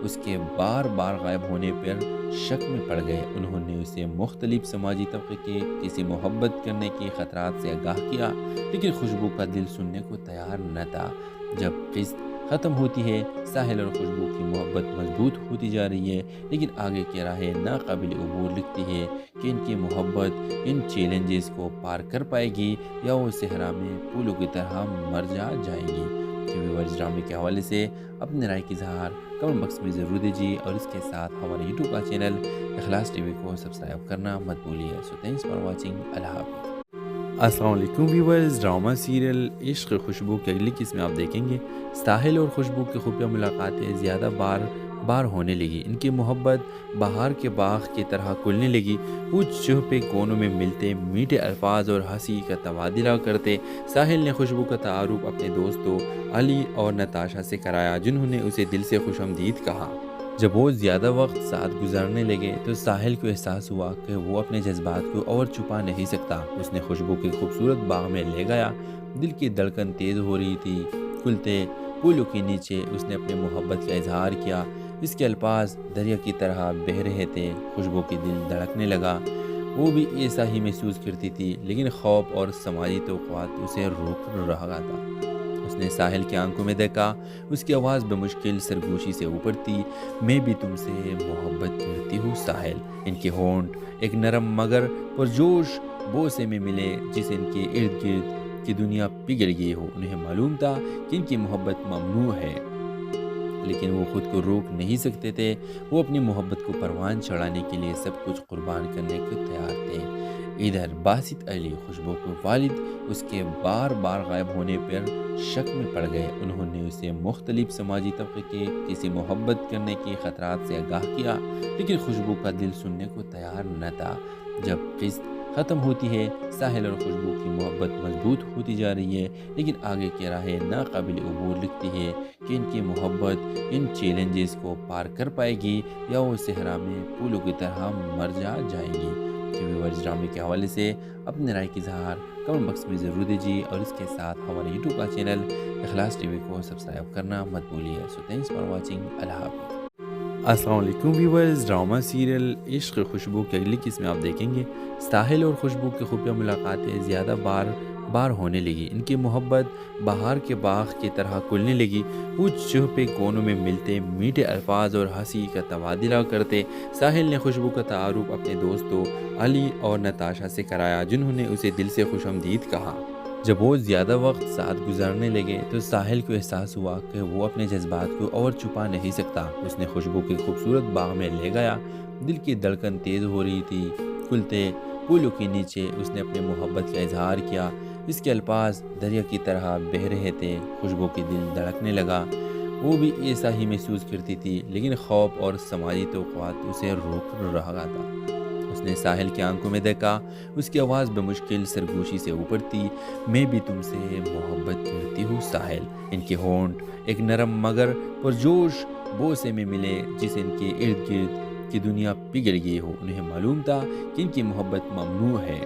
اس کے بار بار غائب ہونے پر شک میں پڑ گئے۔ انہوں نے اسے مختلف سماجی طبقے کے کسی محبت کرنے کے خطرات سے آگاہ کیا، لیکن خوشبو کا دل سننے کو تیار نہ تھا۔ جب قسط ختم ہوتی ہے، ساحل اور خوشبو کی محبت مضبوط ہوتی جا رہی ہے، لیکن آگے کی راہیں ناقابل عبور لگتی ہے کہ ان کی محبت ان چیلنجز کو پار کر پائے گی یا وہ صحرا میں پھولوں کی طرح مر جائیں گی۔ ویورز، ڈرامے کے حوالے سے اپنے رائے کی اظہار کمنٹ باکس میں ضرور دیجیے، اور اس کے ساتھ ہمارے یوٹیوب کا چینل اخلاص ٹی وی کو سبسکرائب کرنا مت بھولیے۔ سو تھینکس فار واچنگ، اللہ حافظ۔ السلام علیکم ویورز، ڈرامہ سیریل عشق خوشبو کی اگلی قسم آپ دیکھیں گے۔ ساحل اور خوشبو کی خفیہ ملاقاتیں زیادہ بار ہونے لگی۔ ان کی محبت بہار کے باغ کی طرح کھلنے لگی۔ وہ چھپے کونوں میں ملتے، میٹھے الفاظ اور ہنسی کا تبادلہ کرتے۔ ساحل نے خوشبو کا تعارف اپنے دوستوں علی اور نتاشا سے کرایا، جنہوں نے اسے دل سے خوش آمدید کہا۔ جب وہ زیادہ وقت ساتھ گزارنے لگے تو ساحل کو احساس ہوا کہ وہ اپنے جذبات کو اور چھپا نہیں سکتا۔ اس نے خوشبو کے خوبصورت باغ میں لے گیا۔ دل کی دھڑکن تیز ہو رہی تھی۔ کھلتے پھولوں کے نیچے اس نے اپنے محبت کا اظہار کیا۔ اس کے الفاظ دریا کی طرح بہہ رہے تھے۔ خوشبو کی دل دھڑکنے لگا۔ وہ بھی ایسا ہی محسوس کرتی تھی، لیکن خوف اور سماجی توقعات اسے روک رہا تھا۔ اس نے ساحل کی آنکھوں میں دیکھا۔ اس کی آواز بمشکل سرگوشی سے اوپر تھی۔ میں بھی تم سے محبت کرتی ہوں ساحل۔ ان کے ہونٹ ایک نرم مگر پرجوش بوسے میں ملے، جسے ان کے ارد گرد کی دنیا پگھل گئی ہو۔ انہیں معلوم تھا کہ ان کی محبت ممنوع ہے، لیکن وہ خود کو روک نہیں سکتے تھے۔ وہ اپنی محبت کو پروان چڑھانے کے لیے سب کچھ قربان کرنے کو تیار تھے۔ ادھر باسط علی، خوشبو کے والد، اس کے بار بار غائب ہونے پر شک میں پڑ گئے۔ انہوں نے اسے مختلف سماجی طبقے کے کسی محبت کرنے کے خطرات سے آگاہ کیا، لیکن خوشبو کا دل سننے کو تیار نہ تھا۔ جب قسط ختم ہوتی ہے، ساحل اور خوشبو کی محبت مضبوط ہوتی جا رہی ہے، لیکن آگے کی راہیں ناقابل عبور لگتی ہے کہ ان کی محبت ان چیلنجز کو پار کر پائے گی یا وہ صحرا میں پھولوں کی طرح مر جائیں گی۔ ویورز، ڈرامے کے حوالے سے اپنے رائے کی اظہار کمنٹ باکس میں ضرور دیجیے، اور اس کے ساتھ ہمارے یوٹیوب کا چینل اخلاص ٹی وی کو سبسکرائب کرنا مت بھولیے۔ سو تھینکس فار واچنگ، اللہ حافظ۔ السلام علیکم ویورز، ڈرامہ سیریل عشق خوشبو کی اگلی قسم آپ دیکھیں گے۔ ساحل اور خوشبو کی خفیہ ملاقاتیں زیادہ بار ہونے لگی۔ ان کی محبت بہار کے باغ کی طرح کھلنے لگی۔ وہ چھپے کونوں میں ملتے، میٹھے الفاظ اور ہنسی کا تبادلہ کرتے۔ ساحل نے خوشبو کا تعارف اپنے دوستوں علی اور نتاشا سے کرایا، جنہوں نے اسے دل سے خوش آمدید کہا۔ جب وہ زیادہ وقت ساتھ گزارنے لگے تو ساحل کو احساس ہوا کہ وہ اپنے جذبات کو اور چھپا نہیں سکتا۔ اس نے خوشبو کے خوبصورت باغ میں لے گیا۔ دل کی دھڑکن تیز ہو رہی تھی۔ کھلتے پھولوں کے نیچے اس نے اپنے محبت کا اظہار کیا۔ اس کے الفاظ دریا کی طرح بہہ رہے تھے۔ خوشبو کی دل دھڑکنے لگا۔ وہ بھی ایسا ہی محسوس کرتی تھی، لیکن خوف اور سماجی توقعات اسے روک رہا تھا۔ اس نے ساحل کی آنکھوں میں دیکھا۔ اس کی آواز بمشکل سرگوشی سے اوپر تھی۔ میں بھی تم سے محبت کرتی ہوں ساحل۔ ان کے ہونٹ ایک نرم مگر پرجوش بوسے میں ملے، جسے ان کے ارد گرد کی دنیا پگھل گئی ہو۔ انہیں معلوم تھا کہ ان کی محبت ممنوع ہے،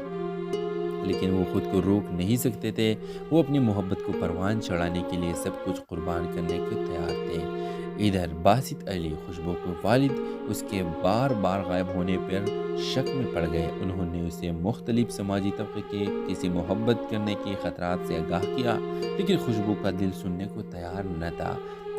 لیکن وہ خود کو روک نہیں سکتے تھے۔ وہ اپنی محبت کو پروان چڑھانے کے لیے سب کچھ قربان کرنے کو تیار تھے۔ ادھر باسط علی، خوشبو کے والد، اس کے بار بار غائب ہونے پر شک میں پڑ گئے۔ انہوں نے اسے مختلف سماجی طبقے کے کسی محبت کرنے کے خطرات سے آگاہ کیا، لیکن خوشبو کا دل سننے کو تیار نہ تھا۔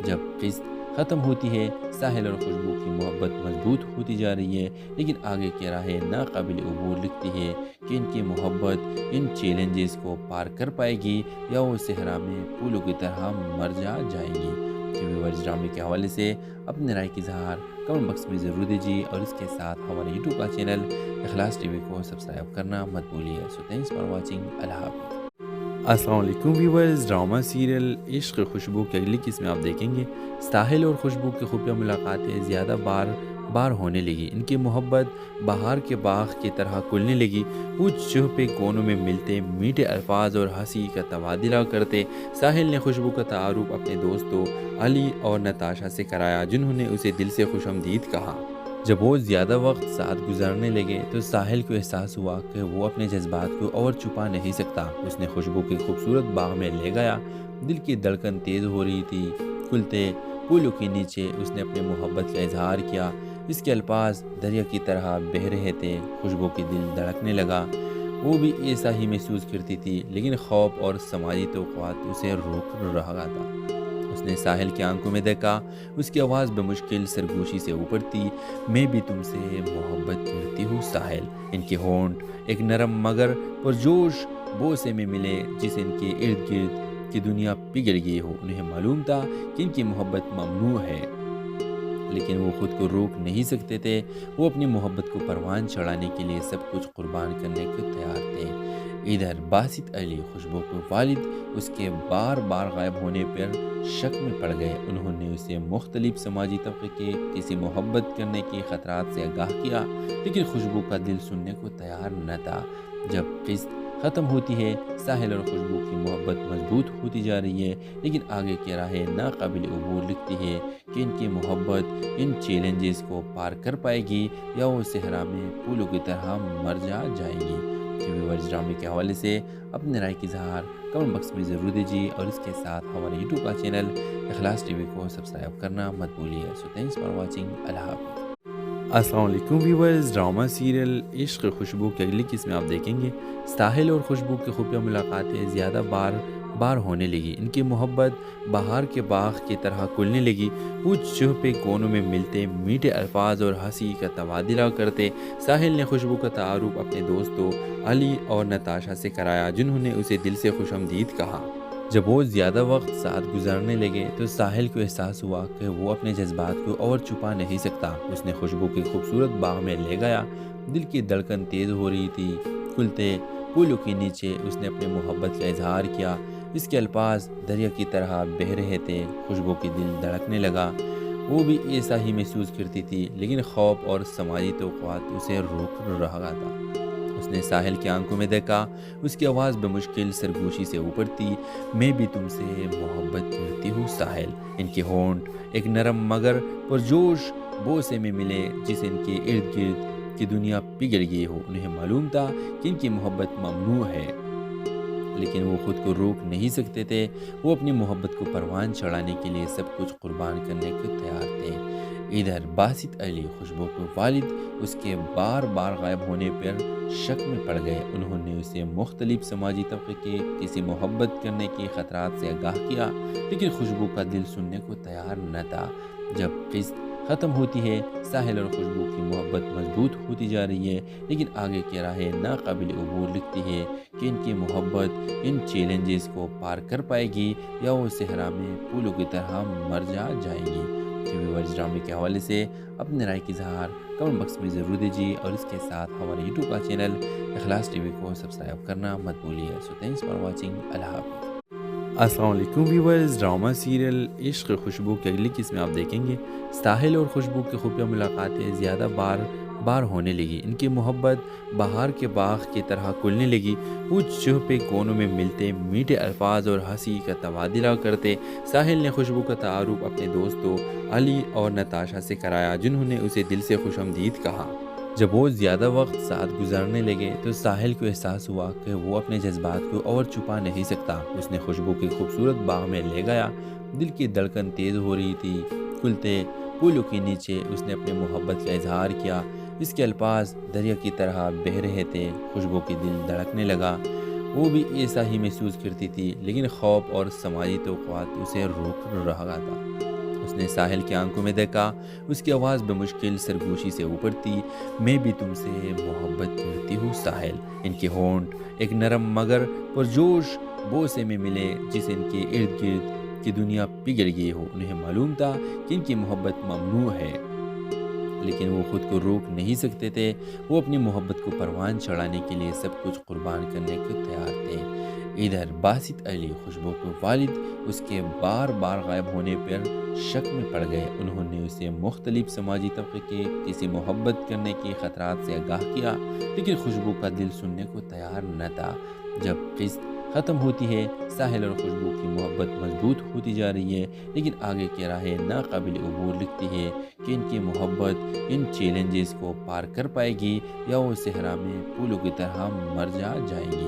جب قسط ختم ہوتی ہے، ساحل اور خوشبو کی محبت مضبوط ہوتی جا رہی ہے، لیکن آگے کی راہیں ناقابل عبور لگتی ہے کہ ان کی محبت ان چیلنجز کو پار کر پائے گی یا وہ صحرا میں پھولوں کی طرح مر جائیں گی۔ ویورز، ڈرامے کے حوالے سے اپنے رائے کی اظہار کمنٹ باکس میں ضرور دیجیے، اور اس کے ساتھ ہمارے یوٹیوب کا چینل اخلاص ٹی وی کو سبسکرائب کرنا مت بھولیے۔ سو تھینکس فار واچنگ، اللہ حافظ۔ السلام علیکم ویورز، ڈرامہ سیریل عشق خوشبو کی اگلی قسم آپ دیکھیں گے۔ ساحل اور خوشبو کی خفیہ ملاقاتیں زیادہ بار ہونے لگی۔ ان کی محبت بہار کے باغ کی طرح کھلنے لگی۔ وہ چھپے کونوں میں ملتے، میٹھے الفاظ اور ہنسی کا تبادلہ کرتے۔ ساحل نے خوشبو کا تعارف اپنے دوستوں علی اور نتاشا سے کرایا، جنہوں نے اسے دل سے خوش آمدید کہا۔ جب وہ زیادہ وقت ساتھ گزارنے لگے تو ساحل کو احساس ہوا کہ وہ اپنے جذبات کو اور چھپا نہیں سکتا۔ اس نے خوشبو کے خوبصورت باغ میں لے گیا۔ دل کی دھڑکن تیز ہو رہی تھی۔ کھلتے پھولوں کے نیچے اس نے اپنے محبت کا اظہار کیا۔ اس کے الفاظ دریا کی طرح بہہ رہے تھے، خوشبو کی دل دھڑکنے لگا۔ وہ بھی ایسا ہی محسوس کرتی تھی، لیکن خوف اور سماجی توقعات اسے روک رہا تھا۔ اس نے ساحل کی آنکھوں میں دیکھا، اس کی آواز بمشکل سرگوشی سے اوپر تھی، میں بھی تم سے محبت کرتی ہوں ساحل۔ ان کے ہونٹ ایک نرم مگر پرجوش بوسے میں ملے، جس ان کے ارد گرد کی دنیا پگھل گئی ہو۔ انہیں معلوم تھا کہ ان کی محبت ممنوع ہے، لیکن وہ خود کو روک نہیں سکتے تھے۔ وہ اپنی محبت کو پروان چڑھانے کے لیے سب کچھ قربان کرنے کو تیار تھے۔ ادھر باسط علی خوشبو کے والد اس کے بار بار غائب ہونے پر شک میں پڑ گئے۔ انہوں نے اسے مختلف سماجی طبقے کے کسی محبت کرنے کے خطرات سے آگاہ کیا، لیکن خوشبو کا دل سننے کو تیار نہ تھا۔ جب قسط ختم ہوتی ہے، ساحل اور خوشبو کی محبت مضبوط ہوتی جا رہی ہے، لیکن آگے کی راہیں ناقابل عبور لگتی ہے کہ ان کی محبت ان چیلنجز کو پار کر پائے گی یا وہ صحرا میں پھولوں کی طرح مر جائے گی۔ ویورز ڈرامے کے حوالے سے اپنے رائے کی اظہار کمنٹ باکس میں ضرور دیجیے، اور اس کے ساتھ ہمارے یوٹیوب کا چینل اخلاص ٹی وی کو سبسکرائب کرنا مت بھولیے۔ سو تھینکس فار واچنگ، اللہ حافظ۔ السلام علیکم ویورز، ڈرامہ سیریل عشق خوشبو کی اگلی قسط میں آپ دیکھیں گے ساحل اور خوشبو کی خفیہ ملاقاتیں زیادہ بار ہونے لگی۔ ان کی محبت بہار کے باغ کی طرح کھلنے لگی۔ وہ چھپے کونوں میں ملتے، میٹھے الفاظ اور ہنسی کا تبادلہ کرتے۔ ساحل نے خوشبو کا تعارف اپنے دوستوں علی اور نتاشا سے کرایا، جنہوں نے اسے دل سے خوش آمدید کہا۔ جب وہ زیادہ وقت ساتھ گزارنے لگے تو ساحل کو احساس ہوا کہ وہ اپنے جذبات کو اور چھپا نہیں سکتا۔ اس نے خوشبو کے خوبصورت باغ میں لے گیا۔ دل کی دھڑکن تیز ہو رہی تھی۔ کھلتے پھولوں کے نیچے اس نے اپنے محبت کا اظہار کیا۔ اس کے الفاظ دریا کی طرح بہہ رہے تھے، خوشبو کی دل دھڑکنے لگا۔ وہ بھی ایسا ہی محسوس کرتی تھی، لیکن خوف اور سماجی توقعات اسے روک رہا تھا۔ اس نے ساحل کی آنکھوں میں دیکھا، اس کی آواز بمشکل سرگوشی سے اوپر تھی، میں بھی تم سے محبت کرتی ہوں ساحل۔ ان کے ہونٹ ایک نرم مگر پرجوش بوسے میں ملے، جس ان کے ارد گرد کی دنیا پگھل گئی ہو۔ انہیں معلوم تھا کہ ان کی محبت ممنوع ہے، لیکن وہ خود کو روک نہیں سکتے تھے۔ وہ اپنی محبت کو پروان چڑھانے کے لیے سب کچھ قربان کرنے کو تیار تھے۔ ادھر باسط علی خوشبو کے والد اس کے بار بار غائب ہونے پر شک میں پڑ گئے۔ انہوں نے اسے مختلف سماجی طبقے کے کسی محبت کرنے کے خطرات سے آگاہ کیا، لیکن خوشبو کا دل سننے کو تیار نہ تھا۔ جب قسط ختم ہوتی ہے، ساحل اور خوشبو کی محبت مضبوط ہوتی جا رہی ہے، لیکن آگے کی راہیں ناقابل عبور لگتی ہے کہ ان کی محبت ان چیلنجز کو پار کر پائے گی یا وہ صحرا میں پھولوں کی طرح مر جائے گی۔ ویورز ڈرامے کے حوالے سے اپنے رائے کی اظہار کمنٹ باکس میں ضرور دیجیے، اور اس کے ساتھ ہمارے یوٹیوب کا چینل اخلاص ٹی وی کو سبسکرائب کرنا مت بھولیے۔ سو تھینکس فار واچنگ، اللہ حافظ۔ السلام علیکم ویورز، ڈرامہ سیریل عشق خوشبو کی اگلی قسط میں آپ دیکھیں گے ساحل اور خوشبو کی خفیہ ملاقاتیں زیادہ بار ہونے لگی۔ ان کی محبت بہار کے باغ کی طرح کھلنے لگی۔ وہ چھپے کونوں میں ملتے، میٹھے الفاظ اور ہنسی کا تبادلہ کرتے۔ ساحل نے خوشبو کا تعارف اپنے دوستوں علی اور نتاشا سے کرایا، جنہوں نے اسے دل سے خوش آمدید کہا۔ جب وہ زیادہ وقت ساتھ گزارنے لگے تو ساحل کو احساس ہوا کہ وہ اپنے جذبات کو اور چھپا نہیں سکتا۔ اس نے خوشبو کے خوبصورت باغ میں لے گیا۔ دل کی دھڑکن تیز ہو رہی تھی۔ کھلتے پھولوں کے نیچے اس نے اپنے محبت کا اظہار کیا۔ اس کے الفاظ دریا کی طرح بہہ رہے تھے، خوشبو کی دل دھڑکنے لگا۔ وہ بھی ایسا ہی محسوس کرتی تھی، لیکن خوف اور سماجی توقعات اسے روک رہا تھا۔ اس نے ساحل کی آنکھوں میں دیکھا، اس کی آواز بمشکل سرگوشی سے اوپر تھی، میں بھی تم سے محبت کرتی ہوں ساحل۔ ان کے ہونٹ ایک نرم مگر پرجوش بوسے میں ملے، جس ان کے ارد گرد کی دنیا پگھل گئی ہو۔ انہیں معلوم تھا کہ ان کی محبت ممنوع ہے، لیکن وہ خود کو روک نہیں سکتے تھے۔ وہ اپنی محبت کو پروان چڑھانے کے لیے سب کچھ قربان کرنے کو تیار تھے۔ ادھر باسط علی خوشبو کے والد اس کے بار بار غائب ہونے پر شک میں پڑ گئے۔ انہوں نے اسے مختلف سماجی طبقے کے کسی محبت کرنے کے خطرات سے آگاہ کیا، لیکن خوشبو کا دل سننے کو تیار نہ تھا۔ جب قسط ختم ہوتی ہے، ساحل اور خوشبو کی محبت مضبوط ہوتی جا رہی ہے، لیکن آگے کی راہیں ناقابل عبور لگتی ہے کہ ان کی محبت ان چیلنجز کو پار کر پائے گی یا وہ صحرا میں پھولوں کی طرح مر جائے گی۔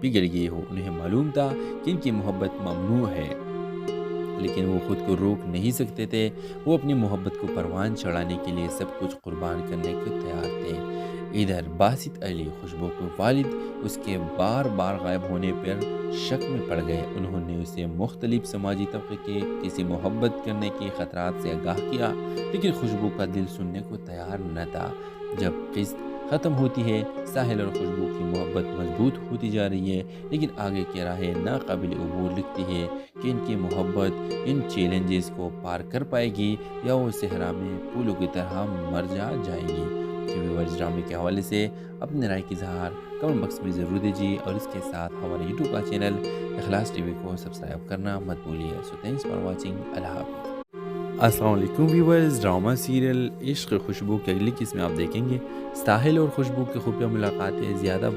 پگھل گئی ہو۔ انہیں معلوم تھا کہ ان کی محبت ممنوع ہے، لیکن وہ خود کو روک نہیں سکتے تھے۔ وہ اپنی محبت کو پروان چڑھانے کے لیے سب کچھ قربان کرنے کو تیار تھے۔ ادھر باسط علی خوشبو کے والد اس کے بار بار غائب ہونے پر شک میں پڑ گئے۔ انہوں نے اسے مختلف سماجی طبقے کے کسی محبت کرنے کے خطرات سے آگاہ کیا، لیکن خوشبو کا دل سننے کو تیار نہ تھا۔ جب قسط ختم ہوتی ہے، ساحل اور خوشبو کی محبت مضبوط ہوتی جا رہی ہے، لیکن آگے کی راہیں ناقابل عبور لگتی ہے کہ ان کی محبت ان چیلنجز کو پار کر پائے گی یا وہ صحرا میں پھولوں کی طرح مر جائے گی۔ ویورز ڈرامے کے حوالے سے اپنے رائے کی اظہار کمنٹ باکس میں ضرور دیجیے، اور اس کے ساتھ ہمارے یوٹیوب کا چینل اخلاص ٹی وی کو سبسکرائب کرنا مت بھولیے۔ سو تھینکس فار واچنگ۔ اللہ حافظ۔ السلام علیکم ویورز، ڈرامہ سیریل عشق خوشبو کے اگلی قسط میں آپ دیکھیں گے ساحل اور خوشبو کی خفیہ ملاقاتیں زیادہ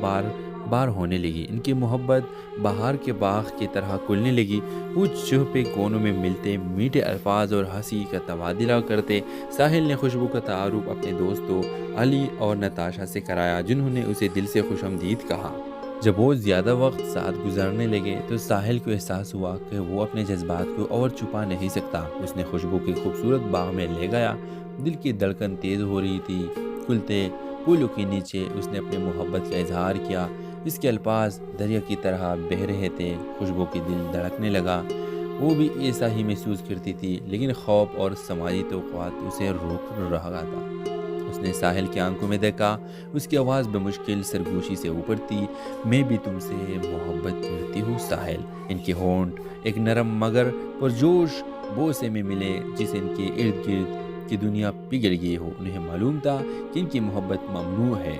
بار ہونے لگی۔ ان کی محبت بہار کے باغ کی طرح کھلنے لگی۔ وہ چھپے کونوں میں ملتے، میٹھے الفاظ اور ہنسی کا تبادلہ کرتے۔ ساحل نے خوشبو کا تعارف اپنے دوستوں علی اور نتاشا سے کرایا، جنہوں نے اسے دل سے خوش آمدید کہا۔ جب وہ زیادہ وقت ساتھ گزارنے لگے تو ساحل کو احساس ہوا کہ وہ اپنے جذبات کو اور چھپا نہیں سکتا۔ اس نے خوشبو کے خوبصورت باغ میں لے گیا۔ دل کی دھڑکن تیز ہو رہی تھی۔ کھلتے پھولوں کے نیچے اس نے اپنی محبت کا اظہار کیا۔ اس کے الفاظ دریا کی طرح بہہ رہے تھے۔ خوشبو کی دل دھڑکنے لگا۔ وہ بھی ایسا ہی محسوس کرتی تھی، لیکن خوف اور سماجی توقعات اسے روک رہا تھا۔ اس نے ساحل کی آنکھوں میں دیکھا۔ اس کی آواز بمشکل سرگوشی سے اوپر تھی۔ میں بھی تم سے محبت کرتی ہوں ساحل۔ ان کے ہونٹ ایک نرم مگر پرجوش بوسے میں ملے، جس ان کے ارد گرد کی دنیا پگھل گئی ہو۔ انہیں معلوم تھا کہ ان کی محبت ممنوع ہے،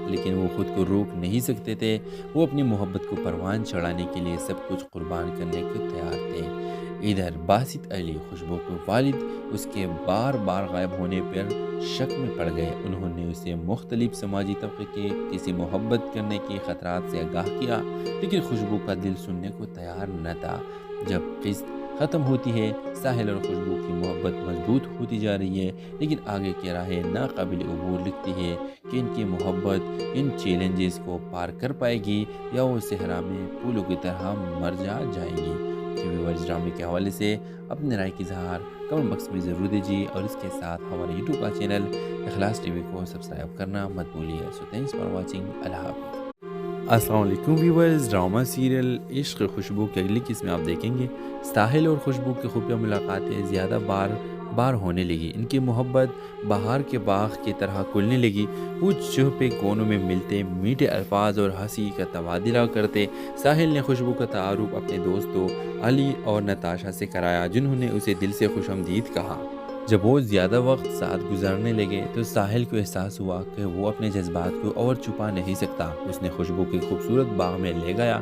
لیکن وہ خود کو روک نہیں سکتے تھے۔ وہ اپنی محبت کو پروان چڑھانے کے لیے سب کچھ قربان کرنے کو تیار تھے۔ ادھر باسط علی خوشبو کے والد اس کے بار بار غائب ہونے پر شک میں پڑ گئے۔ انہوں نے اسے مختلف سماجی طبقے کے کسی محبت کرنے کے خطرات سے آگاہ کیا، لیکن خوشبو کا دل سننے کو تیار نہ تھا۔ جب قسط ختم ہوتی ہے، ساحل اور خوشبو کی محبت مضبوط ہوتی جا رہی ہے، لیکن آگے کی راہیں ناقابل عبور لگتی ہے کہ ان کی محبت ان چیلنجز کو پار کر پائے گی یا وہ صحرا میں پھولوں کی طرح مر جائے گی۔ ویورز ڈرامے کے حوالے سے اپنے رائے کی اظہار کمنٹ باکس میں ضرور دیجیے، اور اس کے ساتھ ہمارے یوٹیوب کا چینل اخلاص ٹی وی کو سبسکرائب کرنا مت بھولیے۔ سو تھینکس فار واچنگ۔ اللہ حافظ۔ السلام علیکم ویورز، ڈرامہ سیریل عشق خوشبو کے اگلی قسط میں آپ دیکھیں گے ساحل اور خوشبو کی خفیہ ملاقاتیں زیادہ بار ہونے لگی۔ ان کی محبت بہار کے باغ کی طرح کھلنے لگی۔ وہ چھپے کونوں میں ملتے، میٹھے الفاظ اور ہنسی کا تبادلہ کرتے۔ ساحل نے خوشبو کا تعارف اپنے دوستوں علی اور نتاشا سے کرایا، جنہوں نے اسے دل سے خوش آمدید کہا۔ جب وہ زیادہ وقت ساتھ گزارنے لگے تو ساحل کو احساس ہوا کہ وہ اپنے جذبات کو اور چھپا نہیں سکتا۔ اس نے خوشبو کے خوبصورت باغ میں لے گیا۔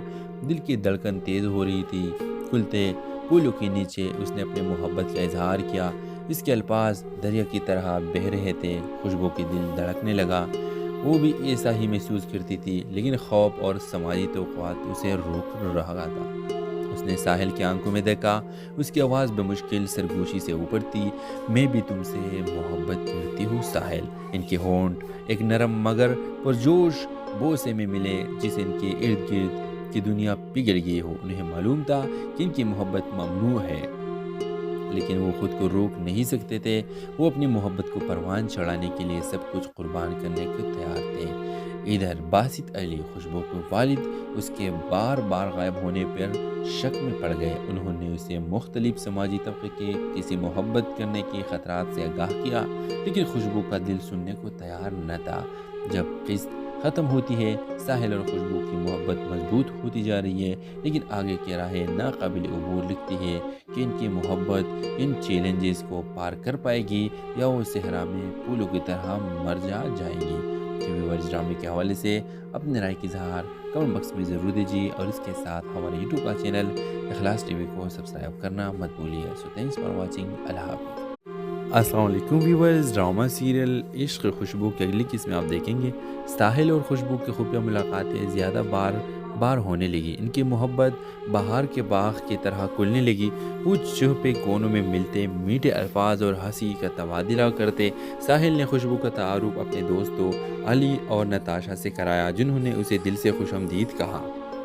دل کی دھڑکن تیز ہو رہی تھی۔ کھلتے پھولوں کے نیچے اس نے اپنی محبت کا اظہار کیا۔ اس کے الفاظ دریا کی طرح بہہ رہے تھے۔ خوشبو کی دل دھڑکنے لگا۔ وہ بھی ایسا ہی محسوس کرتی تھی، لیکن خوف اور سماجی توقعات اسے روک رہا تھا۔ اس نے ساحل کی آنکھوں میں دیکھا۔ اس کی آواز بمشکل سرگوشی سے اوپر تھی۔ میں بھی تم سے محبت کرتی ہوں ساحل۔ ان کے ہونٹ ایک نرم مگر پرجوش بوسے میں ملے، جس ان کے ارد گرد کی دنیا پگھل گئی ہو۔ انہیں معلوم تھا کہ ان کی محبت ممنوع ہے، لیکن وہ خود کو روک نہیں سکتے تھے۔ وہ اپنی محبت کو پروان چڑھانے کے لیے سب کچھ قربان کرنے کو تیار تھے۔ ادھر باسط علی خوشبو کے والد اس کے بار بار غائب ہونے پر شک میں پڑ گئے۔ انہوں نے اسے مختلف سماجی طبقے کے کسی محبت کرنے کے خطرات سے آگاہ کیا، لیکن خوشبو کا دل سننے کو تیار نہ تھا۔ جب قسط ختم ہوتی ہے، ساحل اور خوشبو کی محبت مضبوط ہوتی جا رہی ہے، لیکن آگے کی راہیں ناقابل عبور لگتی ہے کہ ان کی محبت ان چیلنجز کو پار کر پائے گی یا وہ صحرا میں پھولوں کی طرح مر جائے گی۔ ویورز ڈرامے کے حوالے سے اپنے رائے کی اظہار کمنٹ باکس میں ضرور دیجیے، اور اس کے ساتھ ہمارے یوٹیوب کا چینل اخلاص ٹی وی کو سبسکرائب کرنا مت بھولیے۔ سو تھینکس فار واچنگ۔ اللہ حافظ۔ السلام علیکم ویورز، ڈرامہ سیریل عشق خوشبو کے اگلی قسط میں آپ دیکھیں گے ساحل اور خوشبو کی خفیہ ملاقاتیں زیادہ بار ہونے لگی، ان کی محبت بہار کے باغ کی طرح کھلنے لگی۔ وہ چہپے کونوں میں ملتے، میٹھے الفاظ اور ہنسی کا تبادلہ کرتے۔ ساحل نے خوشبو کا تعارف اپنے دوستوں علی اور نتاشا سے کرایا، جنہوں نے اسے دل سے خوش آمدید کہا۔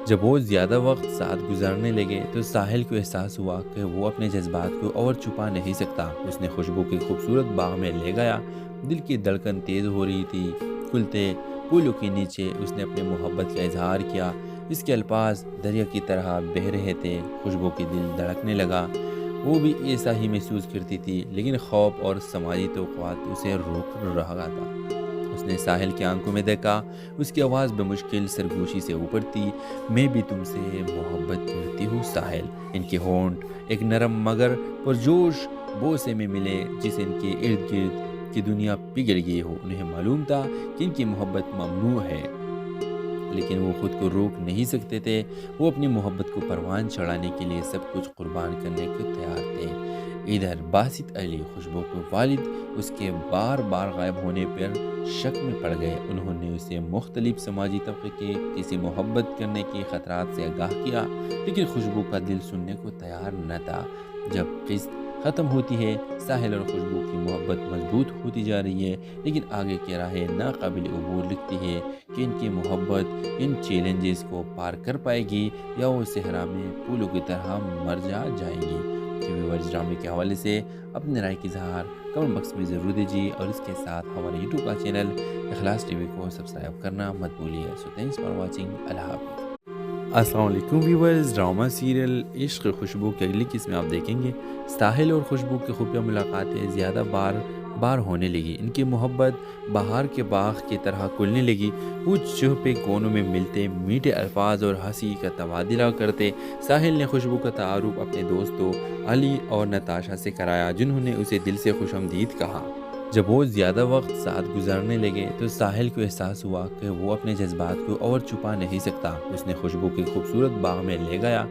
جب وہ زیادہ وقت ساتھ گزارنے لگے تو ساحل کو احساس ہوا کہ وہ اپنے جذبات کو اور چھپا نہیں سکتا۔ اس نے خوشبو کے خوبصورت باغ میں لے گیا، دل کی دھڑکن تیز ہو رہی تھی۔ کھلتے پھولوں کے نیچے اس نے اپنے محبت کا اظہار کیا، اس کے الفاظ دریا کی طرح بہہ رہے تھے۔ خوشبو کی دل دھڑکنے لگا، وہ بھی ایسا ہی محسوس کرتی تھی، لیکن خوف اور سماجی توقعات اسے روک رہا تھا۔ اس نے ساحل کی آنکھوں میں دیکھا، اس کی آواز بمشکل سرگوشی سے اوپرتی، میں بھی تم سے محبت کرتی ہوں ساحل۔ ان کے ہونٹ ایک نرم مگر پرجوش بوسے میں ملے، جس ان کے ارد گرد کی دنیا پگھل گئی ہو۔ انہیں معلوم تھا کہ ان کی محبت ممنوع ہے، لیکن وہ خود کو روک نہیں سکتے تھے۔ وہ اپنی محبت کو پروان چڑھانے کے لیے سب کچھ قربان کرنے کو تیار تھے۔ ادھر باسط علی، خوشبو کے والد، اس کے بار بار غائب ہونے پر شک میں پڑ گئے۔ انہوں نے اسے مختلف سماجی طبقے کے کسی محبت کرنے کے خطرات سے آگاہ کیا، لیکن خوشبو کا دل سننے کو تیار نہ تھا۔ جب قسط ختم ہوتی ہے، ساحل اور خوشبو کی محبت مضبوط ہوتی جا رہی ہے، لیکن آگے کی راہیں ناقابل عبور لگتی ہے کہ ان کی محبت ان چیلنجز کو پار کر پائے گی یا وہ صحرا میں پھولوں کی طرح مر جائیں گی۔ ویورز، ڈرامے کے حوالے سے اپنے رائے کی اظہار کمنٹ باکس میں ضرور دیجیے، اور اس کے ساتھ ہمارے یوٹیوب کا چینل اخلاص ٹی وی کو سبسکرائب کرنا مت بھولیے۔ سو تھینکس فار واچنگ، اللہ حافظ۔ السلام علیکم ویورز، ڈرامہ سیریل عشق خوشبو کی اگلی قسط میں آپ دیکھیں گے ساحل اور خوشبو کی خفیہ ملاقاتیں زیادہ بار ہونے لگی، ان کی محبت بہار کے باغ کی طرح کھلنے لگی۔ وہ چہپے کونوں میں ملتے، میٹھے الفاظ اور ہنسی کا تبادلہ کرتے۔ ساحل نے خوشبو کا تعارف اپنے دوستوں علی اور نتاشا سے کرایا، جنہوں نے اسے دل سے خوش آمدید کہا۔ جب وہ زیادہ وقت ساتھ گزارنے لگے تو ساحل کو احساس ہوا کہ وہ اپنے جذبات کو اور چھپا نہیں سکتا۔ اس نے خوشبو کے خوبصورت باغ میں لے گیا،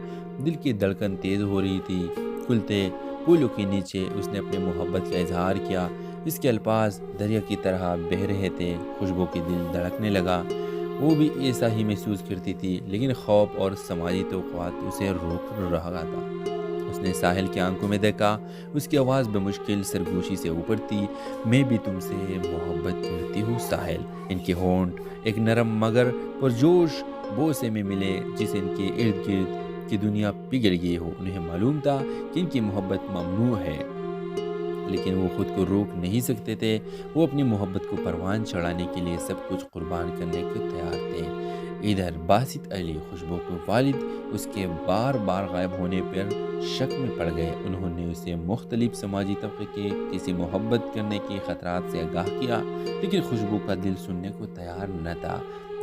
دل کی دھڑکن تیز ہو رہی تھی۔ کھلتے پھولوں کے نیچے اس نے اپنے محبت کا اظہار کیا، اس کے الفاظ دریا کی طرح بہہ رہے تھے۔ خوشبو کی دل دھڑکنے لگا، وہ بھی ایسا ہی محسوس کرتی تھی، لیکن خوف اور سماجی توقعات اسے روک رہا تھا۔ اس نے ساحل کی آنکھوں میں دیکھا، اس کی آواز بمشکل سرگوشی سے اوپرتی، میں بھی تم سے محبت کرتی ہوں ساحل۔ ان کے ہونٹ ایک نرم مگر پرجوش بوسے میں ملے، جس ان کے ارد گرد کی دنیا پگھل گئی ہو۔ انہیں معلوم تھا کہ ان کی محبت ممنوع ہے، لیکن وہ خود کو روک نہیں سکتے تھے۔ وہ اپنی محبت کو پروان چڑھانے کے لیے سب کچھ قربان کرنے کو تیار تھے۔ ادھر باسط علی، خوشبو کے والد، اس کے بار بار غائب ہونے پر شک میں پڑ گئے۔ انہوں نے اسے مختلف سماجی طبقے کے کسی محبت کرنے کے خطرات سے آگاہ کیا، لیکن خوشبو کا دل سننے کو تیار نہ تھا۔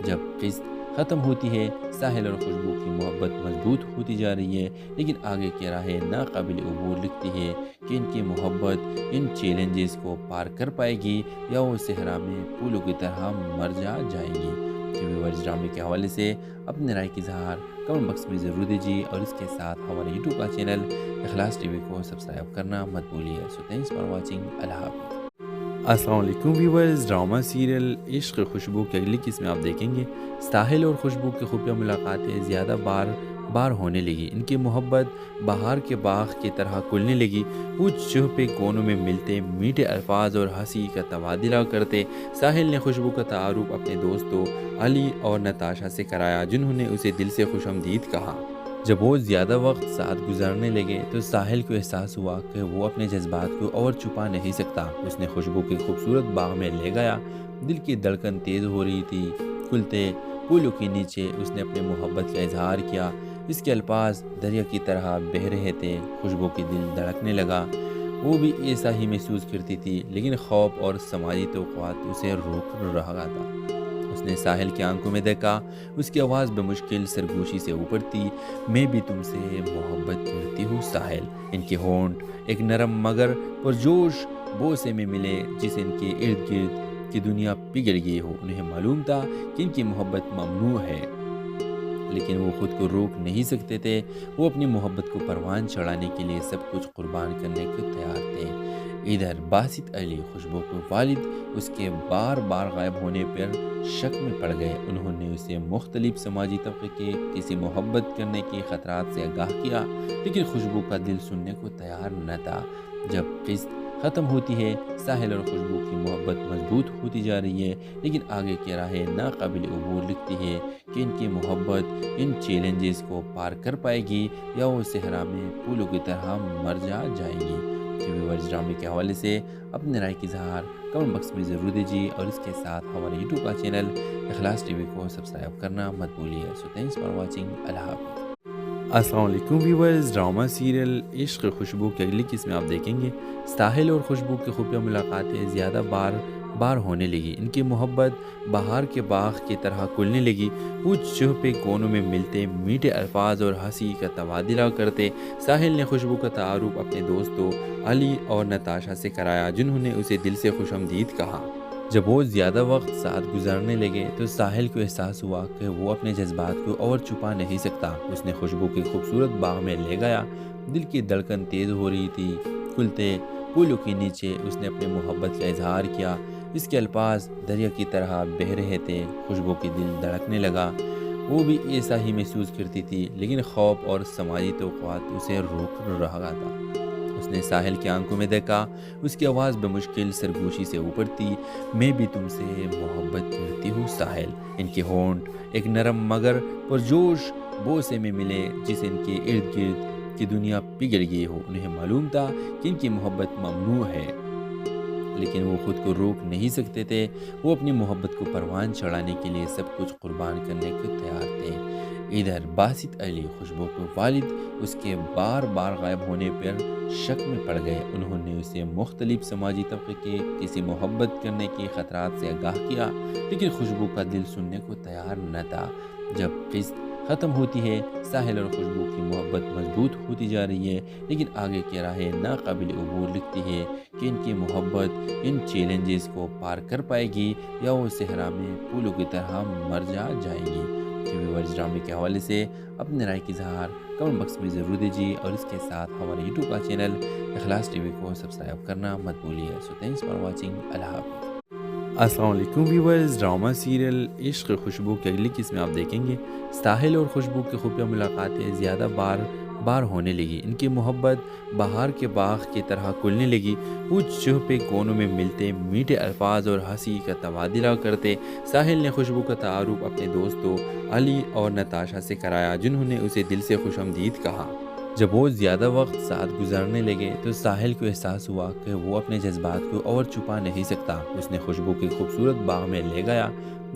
جب قسط ختم ہوتی ہے، ساحل اور خوشبو کی محبت مضبوط ہوتی جا رہی ہے، لیکن آگے کی راہیں ناقابل عبور لگتی ہے کہ ان کی محبت ان چیلنجز کو پار کر پائے گی یا وہ صحرا میں پھولوں کی طرح مر جائیں گی۔ ویورز، ڈرامے کے حوالے سے اپنے رائے کی اظہار کمنٹ باکس میں ضرور دیجیے، اور اس کے ساتھ ہمارے یوٹیوب کا چینل اخلاص ٹی وی کو سبسکرائب کرنا مت بھولیے۔ سو تھینکس فار واچنگ، اللہ حافظ۔ السلام علیکم ویورز، ڈرامہ سیریل عشق خوشبو کی اگلی قسط میں آپ دیکھیں گے ساحل اور خوشبو کی خفیہ ملاقاتیں زیادہ بار ہونے لگی، ان کی محبت بہار کے باغ کی طرح کھلنے لگی۔ وہ چہپے کونوں میں ملتے، میٹھے الفاظ اور ہنسی کا تبادلہ کرتے۔ ساحل نے خوشبو کا تعارف اپنے دوستوں علی اور نتاشا سے کرایا، جنہوں نے اسے دل سے خوش آمدید کہا۔ جب وہ زیادہ وقت ساتھ گزارنے لگے تو ساحل کو احساس ہوا کہ وہ اپنے جذبات کو اور چھپا نہیں سکتا۔ اس نے خوشبو کے خوبصورت باغ میں لے گیا، دل کی دھڑکن تیز ہو رہی تھی۔ کھلتے پھولوں کے نیچے اس نے اپنے محبت کا اظہار کیا، اس کے الفاظ دریا کی طرح بہہ رہے تھے۔ خوشبو کی دل دھڑکنے لگا، وہ بھی ایسا ہی محسوس کرتی تھی، لیکن خوف اور سماجی توقعات اسے روک رہا تھا۔ اس نے ساحل کی آنکھوں میں دیکھا، اس کی آواز بمشکل سرگوشی سے اوپرتی، میں بھی تم سے محبت کرتی ہوں ساحل۔ ان کے ہونٹ ایک نرم مگر پرجوش بوسے میں ملے، جس ان کے ارد گرد کی دنیا پگھل گئی ہو۔ انہیں معلوم تھا کہ ان کی محبت ممنوع ہے، لیکن وہ خود کو روک نہیں سکتے تھے۔ وہ اپنی محبت کو پروان چڑھانے کے لیے سب کچھ قربان کرنے کو تیار تھے۔ ادھر باسط علی خوشبو کے والد اس کے بار بار غائب ہونے پر شک میں پڑ گئے۔ انہوں نے اسے مختلف سماجی طبقے کے کسی محبت کرنے کے خطرات سے آگاہ کیا، لیکن خوشبو کا دل سننے کو تیار نہ تھا۔ جب قسط ختم ہوتی ہے، ساحل اور خوشبو کی محبت مضبوط ہوتی جا رہی ہے، لیکن آگے کی راہیں ناقابل عبور لگتی ہے کہ ان کی محبت ان چیلنجز کو پار کر پائے گی یا وہ صحرا میں پھولوں کی طرح مر جائے گی۔ ویورز ڈرامے کے حوالے سے اپنے رائے کی اظہار کمنٹ باکس میں ضرور دیجیے، اور اس کے ساتھ ہمارے یوٹیوب کا چینل اخلاص ٹی وی کو سبسکرائب کرنا مت بھولیے۔ سو تھینکس فار واچنگ، اللہ حافظ۔ السلام علیکم ویورز، ڈرامہ سیریل عشق خوشبو کی اگلی قسط میں آپ دیکھیں گے ساحل اور خوشبو کی خفیہ ملاقاتیں زیادہ بار ہونے لگی۔ ان کی محبت بہار کے باغ کی طرح کھلنے لگی۔ وہ چھپے کونوں میں ملتے، میٹھے الفاظ اور ہنسی کا تبادلہ کرتے۔ ساحل نے خوشبو کا تعارف اپنے دوستوں علی اور نتاشا سے کرایا، جنہوں نے اسے دل سے خوش آمدید کہا۔ جب وہ زیادہ وقت ساتھ گزارنے لگے تو ساحل کو احساس ہوا کہ وہ اپنے جذبات کو اور چھپا نہیں سکتا۔ اس نے خوشبو کے خوبصورت باغ میں لے گیا۔ دل کی دھڑکن تیز ہو رہی تھی۔ کھلتے پھولوں کے نیچے اس نے اپنے محبت کا اظہار کیا۔ اس کے الفاظ دریا کی طرح بہہ رہے تھے۔ خوشبو کی دل دھڑکنے لگا۔ وہ بھی ایسا ہی محسوس کرتی تھی، لیکن خوف اور سماجی توقعات اسے روک رہا تھا۔ اس نے ساحل کی آنکھوں میں دیکھا۔ اس کی آواز بمشکل سرگوشی سے اوپر تھی۔ میں بھی تم سے محبت کرتی ہوں ساحل۔ ان کے ہونٹ ایک نرم مگر پرجوش بوسے میں ملے، جسے ان کے ارد گرد کی دنیا پگھل گئی ہو۔ انہیں معلوم تھا کہ ان کی محبت ممنوع ہے، لیکن وہ خود کو روک نہیں سکتے تھے۔ وہ اپنی محبت کو پروان چڑھانے کے لیے سب کچھ قربان کرنے کو تیار تھے۔ ادھر باسط علی خوشبو کے والد اس کے بار بار غائب ہونے پر شک میں پڑ گئے۔ انہوں نے اسے مختلف سماجی طبقے کے کسی محبت کرنے کے خطرات سے آگاہ کیا، لیکن خوشبو کا دل سننے کو تیار نہ تھا۔ جب قسط ختم ہوتی ہے، ساحل اور خوشبو کی محبت مضبوط ہوتی جا رہی ہے، لیکن آگے کی راہیں ناقابل عبور لگتی ہے کہ ان کی محبت ان چیلنجز کو پار کر پائے گی یا وہ صحرا میں پھولوں کی طرح مر جائے گی۔ ویورز ڈرامے کے حوالے سے اپنے رائے کی اظہار کمنٹ باکس میں ضرور دیجیے، اور اس کے ساتھ ہمارے یوٹیوب کا چینل اخلاص ٹی وی کو سبسکرائب کرنا مت بھولیے۔ سو تھینکس فار واچنگ، اللہ حافظ۔ السلام علیکم ویورز، ڈرامہ سیریل عشق خوشبو کی اگلی قسط میں آپ دیکھیں گے ساحل اور خوشبو کی خفیہ ملاقاتیں زیادہ بار ہونے لگی۔ ان کی محبت بہار کے باغ کی طرح کھلنے لگی۔ وہ چھپے کونوں میں ملتے، میٹھے الفاظ اور ہنسی کا تبادلہ کرتے۔ ساحل نے خوشبو کا تعارف اپنے دوستوں علی اور نتاشا سے کرایا، جنہوں نے اسے دل سے خوش آمدید کہا۔ جب وہ زیادہ وقت ساتھ گزارنے لگے تو ساحل کو احساس ہوا کہ وہ اپنے جذبات کو اور چھپا نہیں سکتا۔ اس نے خوشبو کے خوبصورت باغ میں لے گیا۔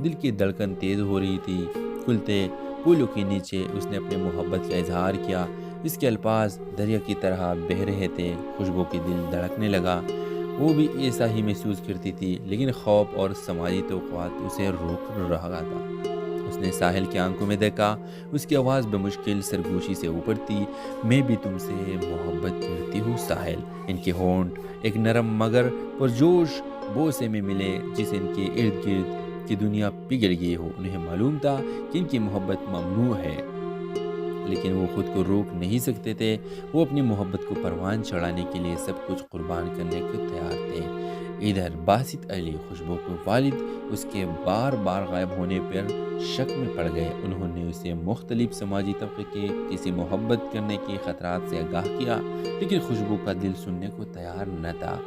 دل کی دھڑکن تیز ہو رہی تھی۔ کھلتے پھولوں کے نیچے اس نے اپنے محبت کا اظہار کیا۔ اس کے الفاظ دریا کی طرح بہہ رہے تھے۔ خوشبو کی دل دھڑکنے لگا۔ وہ بھی ایسا ہی محسوس کرتی تھی، لیکن خوف اور سماجی توقعات اسے روک رہا تھا۔ اس نے ساحل کی آنکھوں میں دیکھا۔ اس کی آواز بمشکل سرگوشی سے اوپر تھی۔ میں بھی تم سے محبت کرتی ہوں ساحل۔ ان کے ہونٹ ایک نرم مگر پرجوش بوسے میں ملے، جسے ان کے ارد گرد کی دنیا پگھل گئی ہو۔ انہیں معلوم تھا کہ ان کی محبت ممنوع ہے، لیکن وہ خود کو روک نہیں سکتے تھے۔ وہ اپنی محبت کو پروان چڑھانے کے لیے سب کچھ قربان کرنے کو تیار تھے۔ ادھر باسط علی خوشبو کے والد اس کے بار بار غائب ہونے پر شک میں پڑ گئے۔ انہوں نے اسے مختلف سماجی طبقے کے کسی محبت کرنے کے خطرات سے آگاہ کیا، لیکن خوشبو کا دل سننے کو تیار نہ تھا۔